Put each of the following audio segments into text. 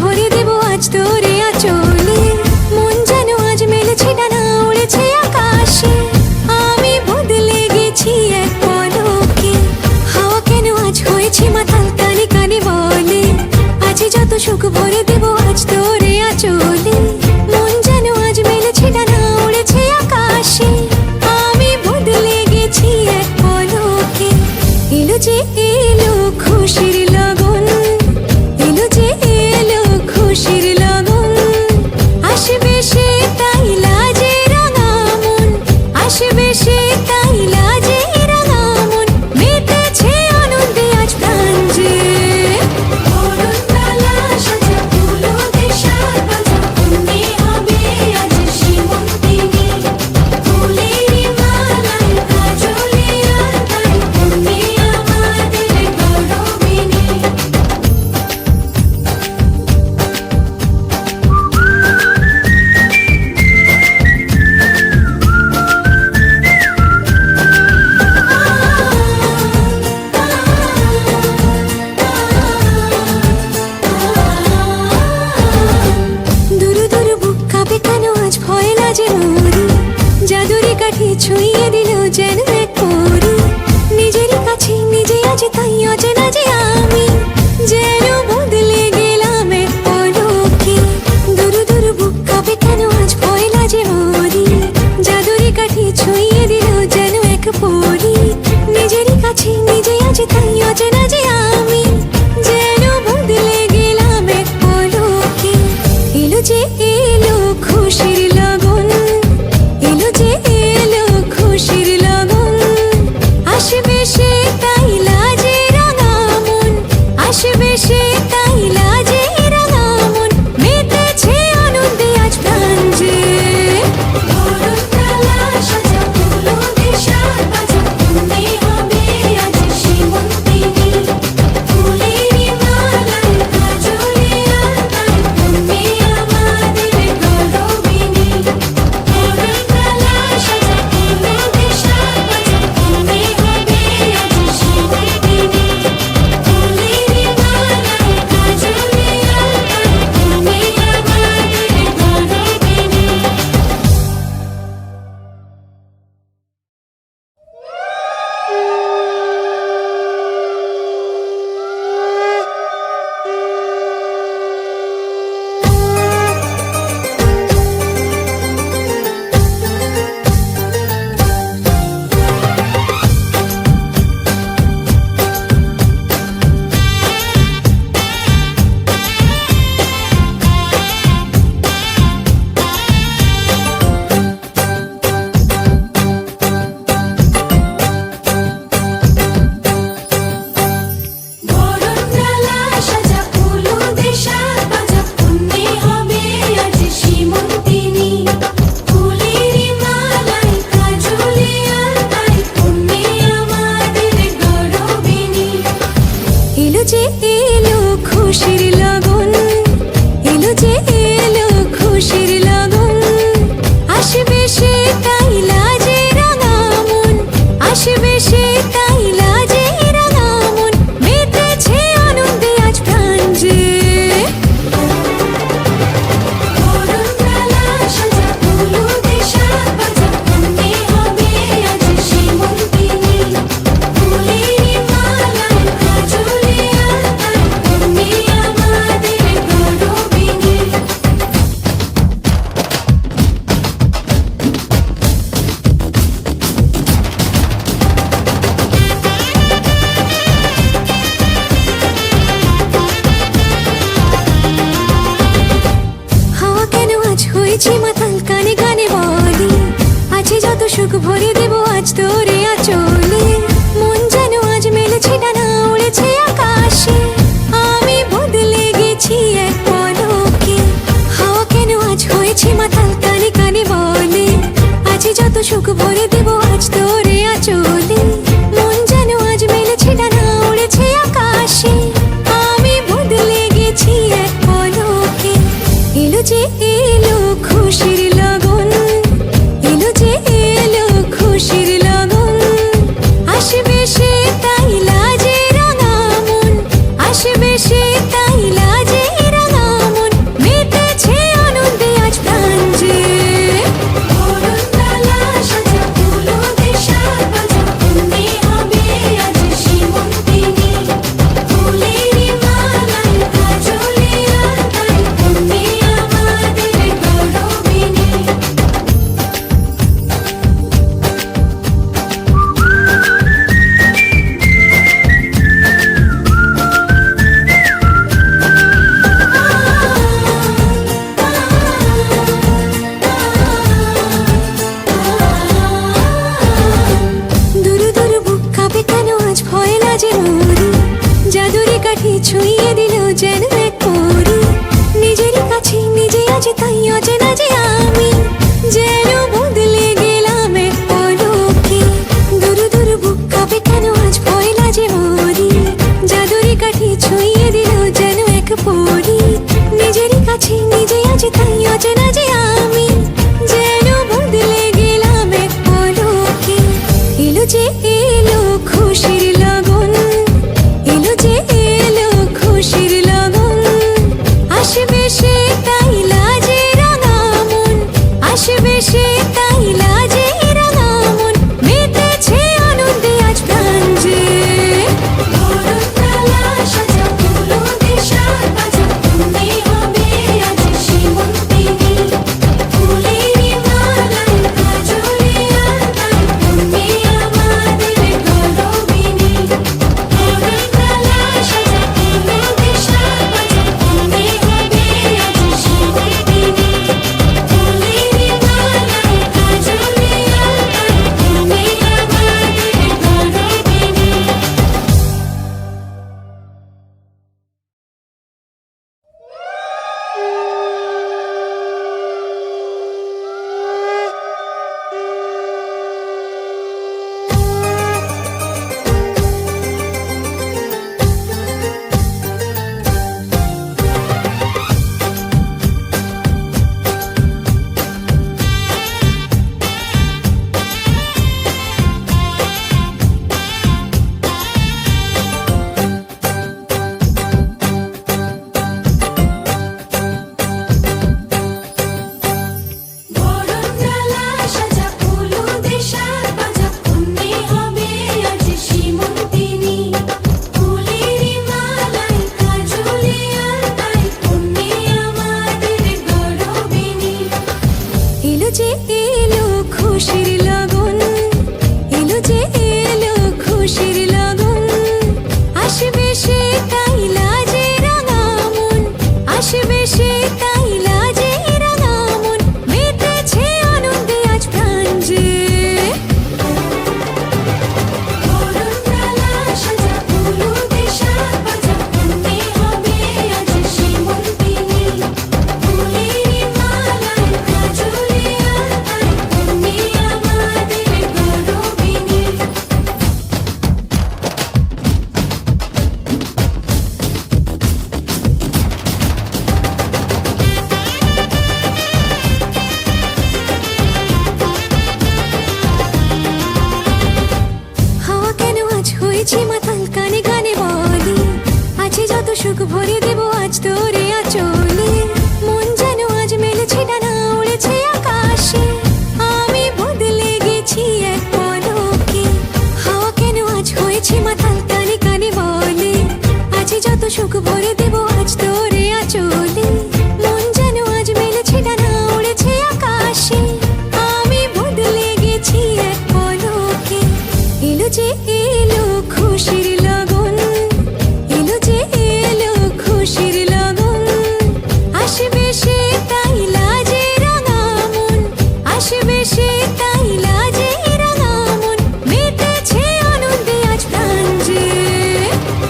ভরে দেব আজ তোরে আঁচলে। মন যেন আজ মেলেছে ডানা, উড়েছে আকাশে। আমি বদলে গেছি এক পলকে। হাওয়া কেন আজ হয়েছে মাতাল, কানে কানে বলে আজ যত সুখ ভরে দেব আজ তোরে আঁচলে। মন যেন আজ মেলেছে ডানা, উড়েছে আকাশে। আমি বদলে গেছি এক পলকে। এলো যে এলো খুশির লগন, এলো যে এলো খুশির লগন। আসবে সে তাই লাজে রাঙা মন, আসবে সে তাই লাজে রাঙা মন। মেতেছে আনন্দে আজ প্রাণ যে। বরণডালা সাজা ফুলো দেশার বাজা, অন্যে হবে আজ সীমন্তিনী। ফুলেরই মালায় কাজলে আর তাই, অন্যে আমাদের গৌরবিনী। দুরু দুরু বুক কাঁপে কেন আজ ভয় লাজে মরি। জাদুরি কাঠি ছুঁয়ে দিল যেন এক পরি। নিজেরই কাছে নিজে আজ তাই অচেনা যে আমি, যেন বদলে গেলাম এক পলকে। দুরু দুরু বুক কাঁপে কেন আজ ভয় লাজে মরি। জাদুরি কাঠি ছুঁয়ে দিল যেন এক পরি। নিজেরই কাছে নিজে আজ তাই অচেনা যে আমি, যেন বদলে গেলাম এক পলকে। এলো যে এলো খুশির লগন, এলো যে এলো খুশির লগন। আসবে সে তাই লাজে রাঙা মন, আসবে সে তাই লাজে রাঙা মন। মেতেছে আনন্দে আজ প্রাণ যে। বরণডালা সাজা ফুলো দেশার বাজা, অন্যে হবে আজ সীমন্তিনী। ফুলেরই মালায় কাজলে আর তাই, অন্যে আমাদের গৌরবিনী। বরণডালা সাজা ফুলো দেশার বাজা, অন্যে হবে আজ সীমন্তিনী। ফুলেরই মালায় কাজলে আর তাই, অন্যে আমাদের গৌরবিনী। বরণডালা সাজা ফুলো দেশার বাজা, অন্যে হবে আজ সীমন্তিনী। ফুলেরই মালায় কাজলে আর তাই, অন্যে আমাদের গৌরবিনী। এলো যে এলো খুশির লগন, এলো যে এলো খুশির লগন। আসবে সে তাই লাজে রাঙা মন, আসবে সে তাই লাজে রাঙা মন। মেতেছে আনন্দে আজ প্রাণ যে। বরণডালা সাজা ফুলো দেশার বাজা, অন্যে হবে আজ সীমন্তিনী। ফুলেরই মালায় কাজলে আর তাই, অন্যে আমাদের গৌরবিনী। হাওয়া কেন আজ হয়েছে মাতাল, কানে কানে বলে আছে যত সুখ ভরে দেব আজ তোরে আঁচলে। মন যেন আজ মেলেছে ডানা, উড়েছে আকাশে। আমি বদলে গেছি এক পলকে। হাওয়া কেন আজ হয়েছে মাতাল, কানে কানে বলে আছে যত সুখ ভরে দেব আজ তোরে আঁচলে। মন যেন আজ মেলেছে ডানা, উড়েছে আকাশে। আমি বদলে গেছি এক পলকে। এলো যে এলো খুশির লগন, এলো যে এলো খুশির লগন। আসবে সে তাই লাজে রাঙা মন, আসবে সে তাই লাজে রাঙা মন। সে তাই লাজে রাঙা মন, আসবে সে তাই লাজে রাঙা মন, মেতেছে আনন্দে আজ প্রাণ যে। বরণডালা সাজা ফুলো দেশার বাজা, তুমি হবে আজ সীমন্তিনী। ফুলেরি মালায় কাজলে আলতায়, তুমি আমাদের গরবিনী। বরণডালা সাজা ফুলো দেশার বাজা, তুমি হবে আজ সীমন্তিনী। ফুলেরি মালায় কাজলে আলতায়, তুমি আমাদের গরবিনী। বরণডালা সাজা ফুলো দেশার বাজা, তুমি হবে আজ সীমন্তিনী। ফুলেরি মালায় কাজলে আলতায়, তুমি আমাদের গরবিনী। এলো যে এলো খুশির লগন, এলো যে এলো খুশির লগন, আসবে সে তাই লাজে রাঙা মন, আসবে সে তাই লাজে রাঙা মন, মেতেছে আনন্দে আজ প্রাণ যে। বরণডালা সাজা ফুলো দেশার বাজা, তুমি হবে আজ সীমন্তিনী। ফুলেরি মালায় কাজলে আলতায়, তুমি আমাদের গরবিনী। হাওয়া কেন আজ হয়েছে মাতাল, কানে কানে বলে আছে যত সুখ ভরে দেব আজ তোরে আঁচলে। মন যেন আজ মেলেছে ডানা, উড়েছে আকাশে, আমি বদলে গেছি এক পলকে। হাওয়া কেন আজ হয়েছে মাতাল, কানে কানে বলে আছে যত সুখ ভরে দেব আজ তোরে আঁচলে। মন যেন আজ মেলেছে ডানা, উড়েছে আকাশে, আমি বদলে গেছি এক পলকে। এলো যে এলো খুশির লগন, এলো যে এলো খুশির লগন, আসবে সে তাই লাজে রাঙা মন, আসবে সে তাই লাজে রাঙা মন, মেতেছে আনন্দে আজ প্রাণ যে।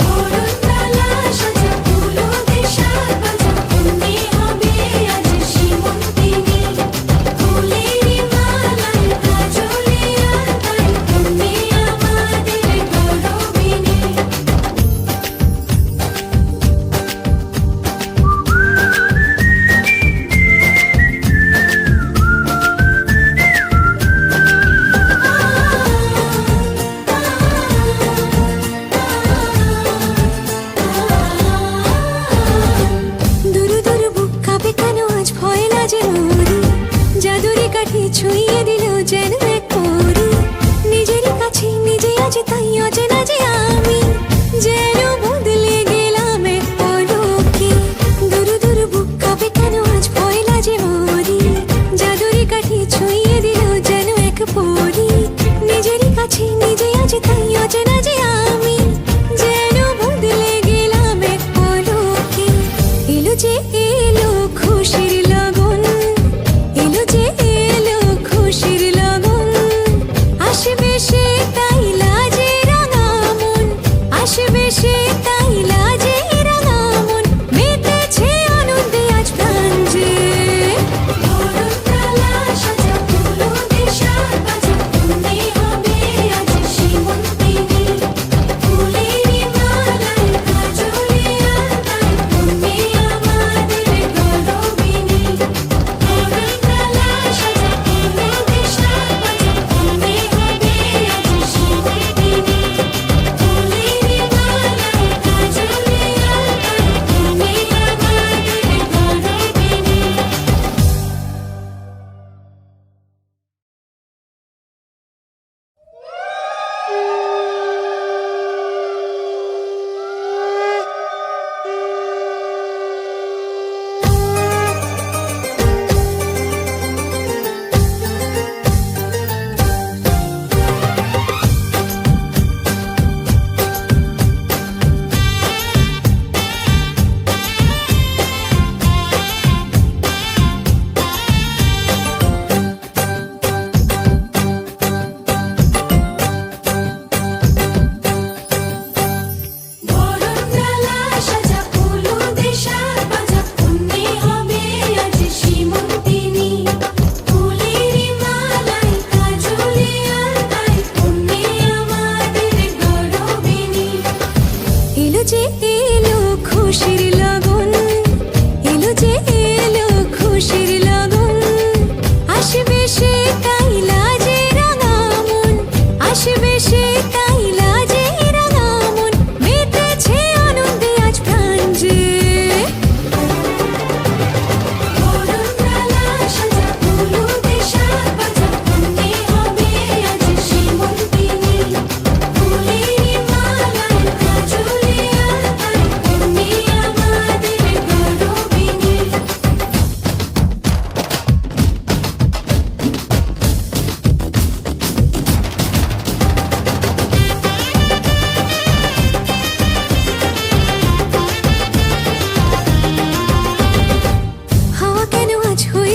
বরণডালা সাজা ফুলো দেশার বাজা, তুমি হবে আজ সীমন্তিনী। ফুলেরি মালায় কাজলে আলতায়, তুমি আমাদের গরবিনী। দুরু দুরু বুক কাঁপে কেন আজ ভয় লাজে মরি, জাদুরি কাঠি ছুঁয়ে দিল যেন এক পরি। নিজেরই কাছে নিজে আজ তাই অচেনা যে আমি, যেন বদলে গেলাম এক পলকে। দুরু দুরু বুক কাঁপে কেন আজ ভয় লাজে মরি, জাদুরি কাঠি ছুঁয়ে দিল যেন এক পরি। নিজেরই কাছে নিজে আজ তাই অচেনা যে আমি, যেন বদলে গেলাম এক পলকে। এলো যে এলো খুশির লগন, এলো যে এলো খুশির লগন, আসবে সে তাই লাজে রাঙা মন, আসবে সে তাই লাজে রাঙা মন, মেতেছে আনন্দে আজ প্রাণ যে। বরণডালা সাজা ফুলো দেশার বাজা, তুমি হবে আজ সীমন্তিনী। ফুলেরি মালায় কাজলে আলতায়, তুমি আমাদের গরবিনী।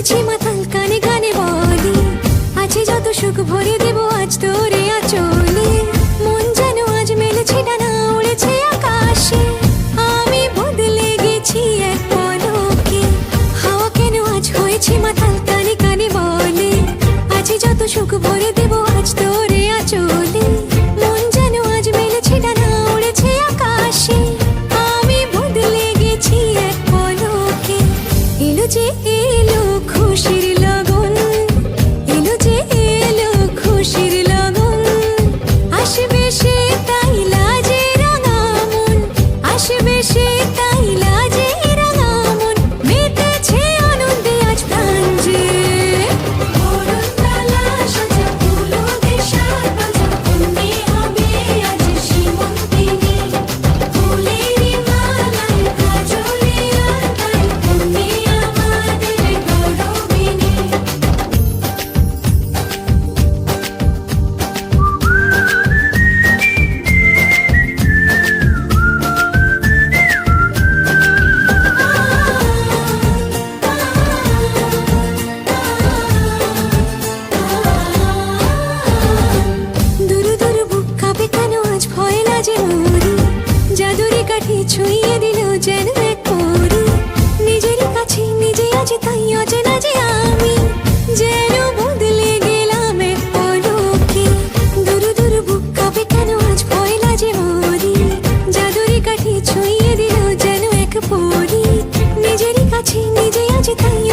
হয়েছি মাতাল কানে কানে বলে আছে যত সুখ ভরে দেব আজ তোরে আঁচলে মন যেন আজ মেলেছে ডানা উড়েছে আকাশে আমি বদলে গেছি এক পলকে হাওয়া কেন আজ হয়েছে মাতাল কানে কানে বলে আছে যত সুখ ভরে দেব আজ তোরে আঁচলে মন যেন আজ মেলেছে ডানা উড়েছে আকাশে আমি বদলে গেছি এক পলকে এলো যে এলো খুশির লগন এলো যে এলো খুশির লগন আসবে সে তাই লাজে রাঙা মন আসবে সে তাই লাজে রাঙা মন মেতেছে আনন্দে আজ প্রাণ যে বরণডালা সাজা ফুলো দেশার বাজা কন্যে হবে আজ সীমন্তিনী ফুলেরই মালায় কাজলে আর তাই কন্যে আমাদের গৌরবিনী দুরু দুরু বুক কাঁপে কেন আজ ভয় লাজে মরি জাদুরি কাঠি ছুঁয়ে দিল যেন এক পরি নিজেরই কাছে নিজে আজ তাই অচেনা যে আমি যেন বদলে গেলাম এক পলকে দুরু দুরু বুক কাঁপে কেন আজ ভয় লাজে মরি জাদুরি কাঠি ছুঁয়ে দিল যেন এক পরি নিজেরই কাছে নিজে আজ তাই